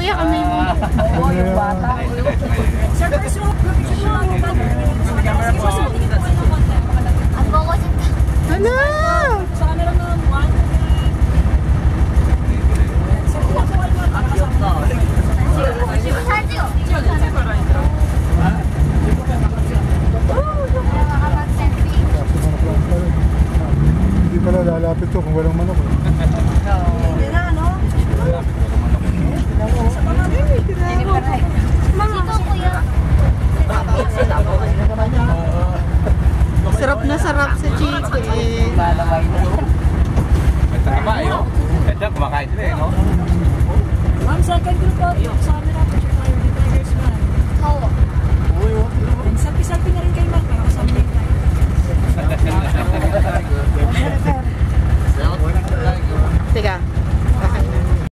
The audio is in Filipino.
kuya, kami mo. Oo, yung bata. Ano? Hindi pala lalapit to kung walang manok. Hindi na, no? Sarap na sarap sa chicken. Ito naman, yun. Ito, kumakain sila, no?